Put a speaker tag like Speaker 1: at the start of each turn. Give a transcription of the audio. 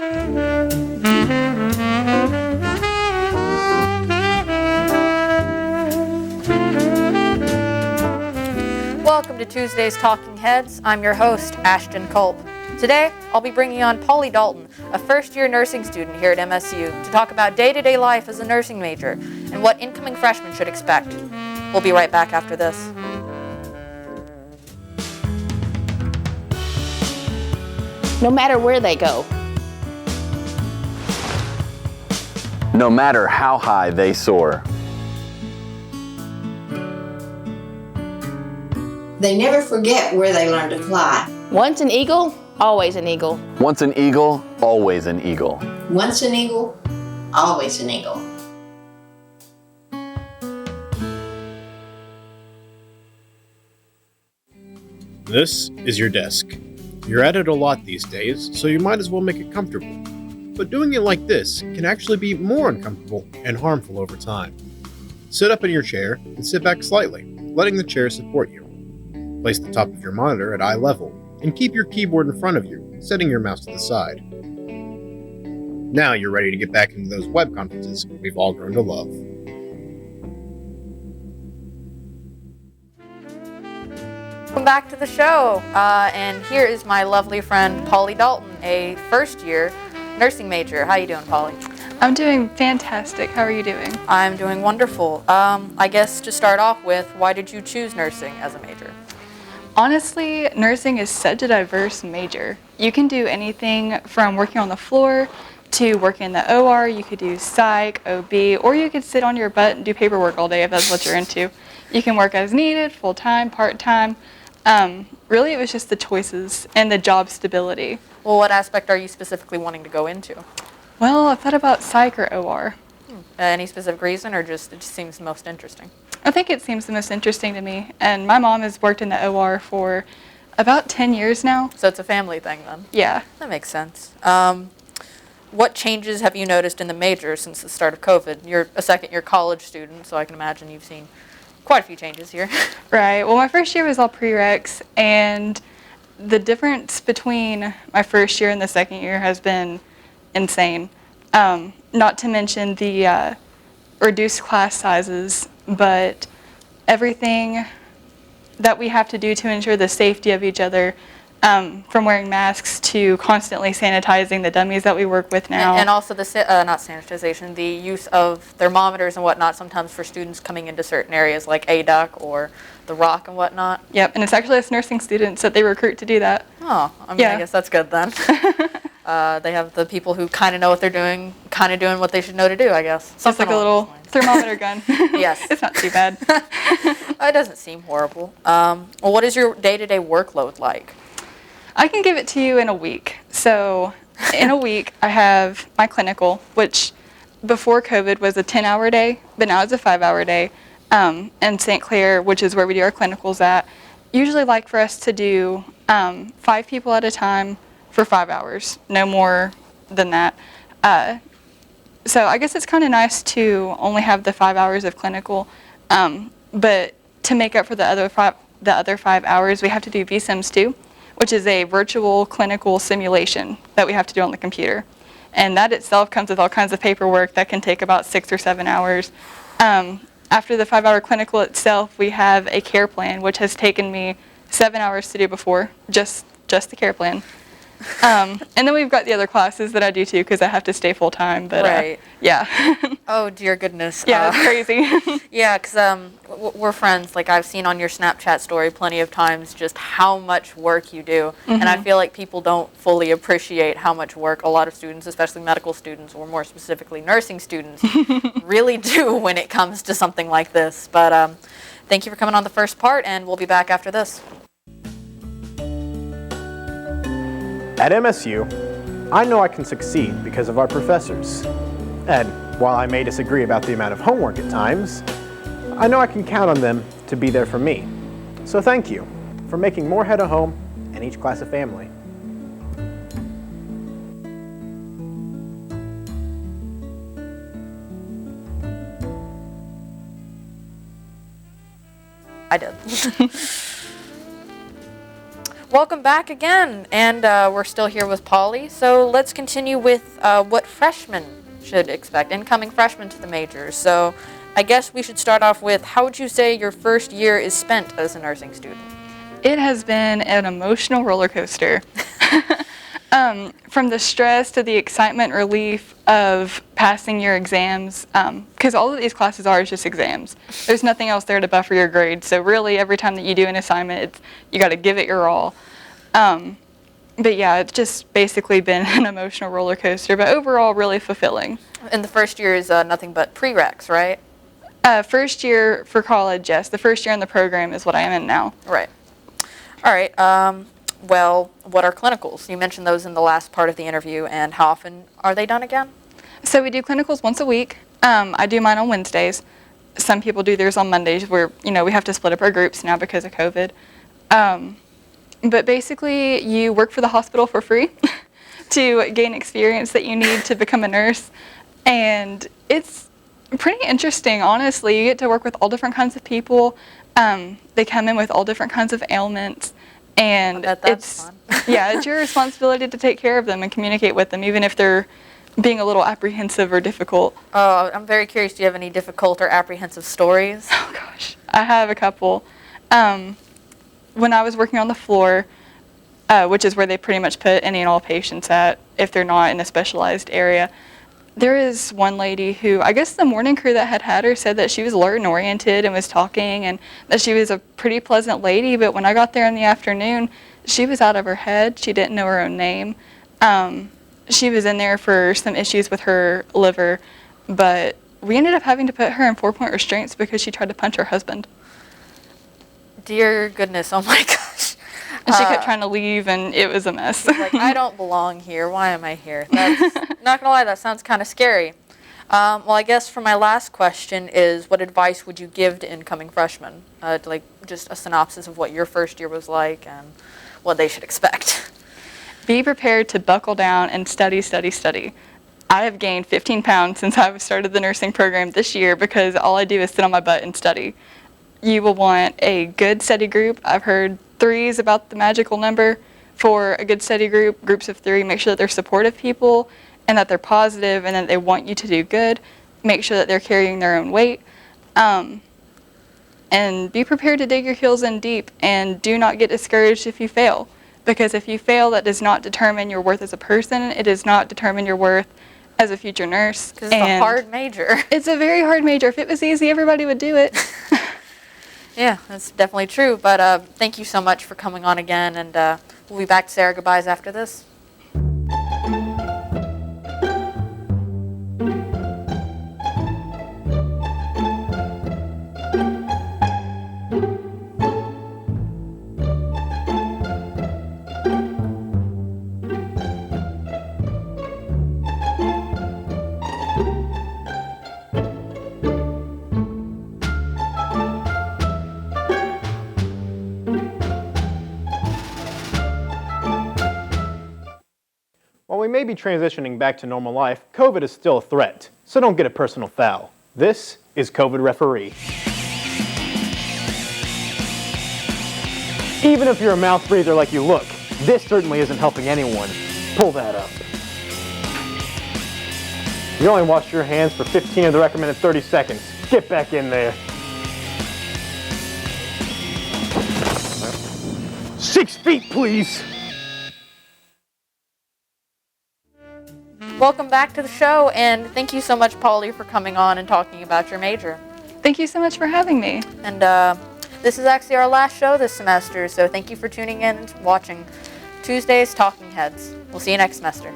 Speaker 1: Welcome to Tuesday's Talking Heads. I'm your host, Ashton Culp. Today, I'll be bringing on Polly Dalton, a first-year nursing student here at MSU, to talk about day-to-day life as a nursing major and what incoming freshmen should expect. We'll be right back after this.
Speaker 2: No matter where they go.
Speaker 3: No matter how high they soar.
Speaker 4: They never forget where they learned to fly.
Speaker 2: Once an eagle, always an eagle.
Speaker 3: Once an eagle, always an eagle.
Speaker 4: Once an eagle, always an eagle.
Speaker 5: This is your desk. You're at it a lot these days, so you might as well make it comfortable. But doing it like this can actually be more uncomfortable and harmful over time. Sit up in your chair and sit back slightly, letting the chair support you. Place the top of your monitor at eye level and keep your keyboard in front of you, setting your mouse to the side. Now you're ready to get back into those web conferences we've all grown to love.
Speaker 1: Welcome back to the show, and here is my lovely friend Polly Dalton, a first-year nursing major. How you doing, Polly?
Speaker 6: I'm doing fantastic. How are you doing?
Speaker 1: I'm doing wonderful. I guess to start off with, why did you choose nursing as a major?
Speaker 6: Honestly, nursing is such a diverse major. You can do anything from working on the floor to working in the OR. You could do psych, OB, or you could sit on your butt and do paperwork all day if that's what you're into. You can work as needed, full-time, part-time. Really, it was just the choices and the job stability.
Speaker 1: Well, what aspect are you specifically wanting to go into?
Speaker 6: Well, I thought about psych or OR.
Speaker 1: Any specific reason, or it just seems most interesting?
Speaker 6: I think it seems the most interesting to me, and my mom has worked in the OR for about 10 years now.
Speaker 1: So it's a family thing then?
Speaker 6: Yeah.
Speaker 1: That makes sense. What changes have you noticed in the major since the start of COVID? You're a second-year college student, so I can imagine you've seen quite a few changes here.
Speaker 6: Right. Well, my first year was all prereqs, and the difference between my first year and the second year has been insane. Not to mention the reduced class sizes, but everything that we have to do to ensure the safety of each other, from wearing masks to constantly sanitizing the dummies that we work with now.
Speaker 1: And also the, not sanitization, the use of thermometers and whatnot sometimes for students coming into certain areas like ADUC or the Rock and whatnot.
Speaker 6: Yep, and it's actually us nursing students that they recruit to do that.
Speaker 1: Oh, I mean, yeah. I guess that's good then. They have the people who kind of know what they're doing, kind of doing what they should know to do, I guess.
Speaker 6: Just like a little thermometer gun.
Speaker 1: Yes.
Speaker 6: It's not too bad.
Speaker 1: It doesn't seem horrible. Well, what is your day-to-day workload like?
Speaker 6: I can give it to you in a week. So in a week, I have my clinical, which before COVID was a 10-hour day, but now it's a 5-hour day. And St. Clair, which is where we do our clinicals at, usually like for us to do 5 people at a time for 5 hours, no more than that. So I guess it's kind of nice to only have the 5 hours of clinical, but to make up for the other 5 hours, we have to do VSIMS too, which is a virtual clinical simulation that we have to do on the computer. And that itself comes with all kinds of paperwork that can take about 6 or 7 hours. After the 5-hour clinical itself, we have a care plan, which has taken me 7 hours to do before, just the care plan. And then we've got the other classes that I do too, because I have to stay full time. But
Speaker 1: right.
Speaker 6: Yeah.
Speaker 1: Oh dear goodness.
Speaker 6: Yeah, it's crazy.
Speaker 1: Yeah, because we're friends. Like I've seen on your Snapchat story plenty of times just how much work you do, and I feel like people don't fully appreciate how much work a lot of students, especially medical students, or more specifically nursing students, really do when it comes to something like this. But thank you for coming on the first part, and we'll be back after this.
Speaker 7: At MSU, I know I can succeed because of our professors. And while I may disagree about the amount of homework at times, I know I can count on them to be there for me. So thank you for making Moorhead a home and each class a family.
Speaker 1: I did. Welcome back again, and we're still here with Polly. So let's continue with what freshmen should expect, incoming freshmen to the majors. So I guess we should start off with, how would you say your first year is spent as a nursing student?
Speaker 6: It has been an emotional roller coaster. From the stress to the excitement relief of passing your exams, because all of these classes are just exams. There's nothing else there to buffer your grades. So really, every time that you do an assignment, you got to give it your all. But yeah, it's just basically been an emotional roller coaster, but overall really fulfilling.
Speaker 1: And the first year is nothing but prereqs, right?
Speaker 6: First year for college, yes. The first year in the program is what I am in now.
Speaker 1: Right. All right. Well, what are clinicals? You mentioned those in the last part of the interview, and how often are they done again?
Speaker 6: So we do clinicals once a week. I do mine on Wednesdays. Some people do theirs on Mondays where, we have to split up our groups now because of COVID. But basically, you work for the hospital for free to gain experience that you need to become a nurse. And it's pretty interesting, honestly. You get to work with all different kinds of people. They come in with all different kinds of ailments. And it's fun. Yeah, it's your responsibility to take care of them and communicate with them, even if they're being a little apprehensive or difficult.
Speaker 1: Oh, I'm very curious. Do you have any difficult or apprehensive stories?
Speaker 6: Oh, gosh. I have a couple. When I was working on the floor, which is where they pretty much put any and all patients at if they're not in a specialized area, there is one lady who, I guess the morning crew that had her said that she was alert and oriented and was talking and that she was a pretty pleasant lady, but when I got there in the afternoon, she was out of her head. She didn't know her own name. She was in there for some issues with her liver, but we ended up having to put her in 4-point restraints because she tried to punch her husband.
Speaker 1: Dear goodness, oh my gosh.
Speaker 6: And she kept trying to leave, and it was a mess.
Speaker 1: Like, I don't belong here. Why am I here? That's, not gonna lie, that sounds kind of scary. Well, I guess for my last question is, what advice would you give to incoming freshmen? Like, just a synopsis of what your first year was like and what they should expect.
Speaker 6: Be prepared to buckle down and study, study, study. I have gained 15 pounds since I've started the nursing program this year because all I do is sit on my butt and study. You will want a good study group. I've heard 3 is about the magical number for a good study group. Groups of 3, make sure that they're supportive people and that they're positive and that they want you to do good. Make sure that they're carrying their own weight. And be prepared to dig your heels in deep, and do not get discouraged if you fail. Because if you fail, that does not determine your worth as a person. It does not determine your worth as a future nurse.
Speaker 1: Because it's a hard major.
Speaker 6: It's a very hard major. If it was easy, everybody would do it.
Speaker 1: Yeah, that's definitely true. But thank you so much for coming on again, and we'll be back to say our goodbyes after this.
Speaker 7: While we may be transitioning back to normal life, COVID is still a threat, so don't get a personal foul. This is COVID Referee. Even if you're a mouth breather like you look, this certainly isn't helping anyone. Pull that up. You only washed your hands for 15 of the recommended 30 seconds. Get back in there. 6 feet, please.
Speaker 1: Welcome back to the show, and thank you so much, Polly, for coming on and talking about your major.
Speaker 6: Thank you so much for having me.
Speaker 1: And this is actually our last show this semester, so thank you for tuning in and watching Tuesday's Talking Heads. We'll see you next semester.